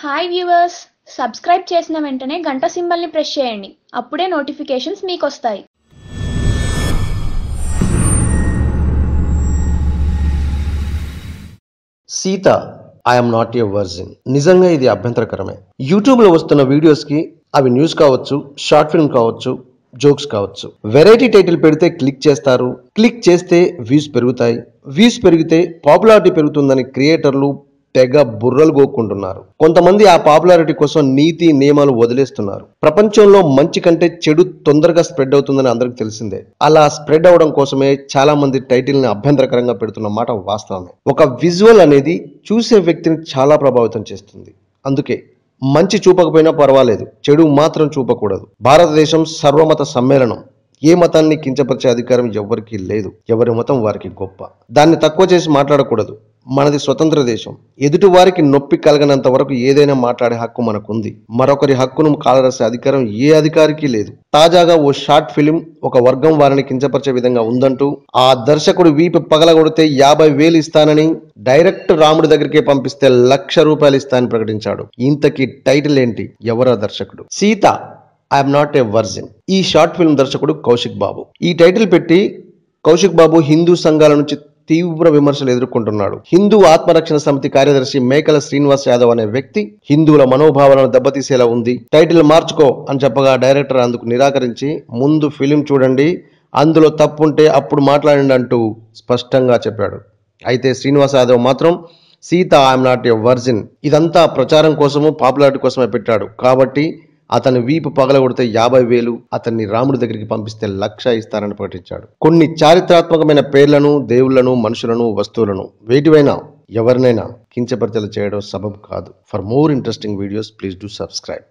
Hi viewers, subscribe చేసిన వెంటనే గంట సింబల్ని ప్రెస్ చేయండి. అప్పుడే నోటిఫికేషన్స్ మీకు వస్తాయి. Sita I'm not a virgin. నిజంగా ఇది అభ్యంతరకరమే. యూట్యూబ్లో వస్తున్న వీడియోస్కి అవి న్యూస్ కావచ్చు, షార్ట్ ఫిల్మ్ కావచ్చు, జోక్స్ కావచ్చు, వెరైటీ టైటిల్ పెడితే క్లిక్ చేస్తారు. క్లిక్ చేస్తే వ్యూస్ పెరుగుతాయి. వ్యూస్ పెరిగితే పాపులారిటీ పెరుగుతుందని క్రియేటర్లు తెగ బుర్రలు గోక్కుంటున్నారు. కొంతమంది ఆ పాపులారిటీ కోసం నీతి నియమాలు వదిలేస్తున్నారు. ప్రపంచంలో మంచి కంటే చెడు తొందరగా స్ప్రెడ్ అవుతుందని అందరికి తెలిసిందే. అలా స్ప్రెడ్ అవడం కోసమే చాలా మంది టైటిల్ ని అభ్యంతరకరంగా పెడుతున్న మాట వాస్తవమే. ఒక విజువల్ అనేది చూసే వ్యక్తిని చాలా ప్రభావితం చేస్తుంది. అందుకే మంచి చూపకపోయినా పర్వాలేదు, చెడు మాత్రం చూపకూడదు. భారతదేశం సర్వమత సమ్మేళనం. ఏ మతాన్ని కించపరిచే అధికారం ఎవరికీ లేదు. ఎవరి మతం వారికి గొప్ప. దాన్ని తక్కువ చేసి మాట్లాడకూడదు. మనది స్వతంత్ర దేశం. ఎదుటి వారికి నొప్పి కలగనంత వరకు ఏదైనా మాట్లాడే హక్కు మనకుంది. మరొకరి హక్కును కాలరాసే అధికారం ఏ అధికారికి లేదు. తాజాగా ఓ షార్ట్ ఫిలిం ఒక వర్గం వారిని కించపరిచే విధంగా ఉందంటూ ఆ దర్శకుడు వీపు పగలగొడితే 50,000 ఇస్తానని, డైరెక్ట్ రాముడి దగ్గరికే పంపిస్తే ₹1,00,000 ఇస్తానని ప్రకటించాడు. ఇంతకీ టైటిల్ ఏంటి? ఎవరా దర్శకుడు? Sita I'm not a virgin. ఈ షార్ట్ ఫిల్మ్ దర్శకుడు కౌశిక్ బాబు. ఈ టైటిల్ పెట్టి కౌశిక్ బాబు హిందూ సంఘాల నుంచి తీవ్ర విమర్శలు ఎదుర్కొంటున్నాడు. హిందూ ఆత్మరక్షణ సమితి కార్యదర్శి మేకల శ్రీనివాస్ యాదవ్ అనే వ్యక్తి హిందువుల మనోభావాలను దెబ్బతీసేలా ఉంది, టైటిల్ మార్చుకో అని చెప్పగా డైరెక్టర్ అందుకు నిరాకరించి ముందు ఫిలిం చూడండి, అందులో తప్పుంటే అప్పుడు మాట్లాడండి అంటూ స్పష్టంగా చెప్పాడు. అయితే శ్రీనివాస్ యాదవ్ మాత్రం Sita I'm not a virgin, ఇదంతా ప్రచారం కోసము పాపులారిటీ కోసమే పెట్టాడు కాబట్టి అతని వీపు పగలగొడితే 50,000, అతన్ని రాముడి దగ్గరికి పంపిస్తే 1,00,000 ఇస్తారని ప్రకటించాడు. కొన్ని చారిత్రాత్మకమైన పేర్లను, దేవుళ్లను, మనుషులను, వస్తువులను, వేటివైనా ఎవరినైనా కించపరిచేలా చేయడం సబబు కాదు. For more interesting videos please do subscribe.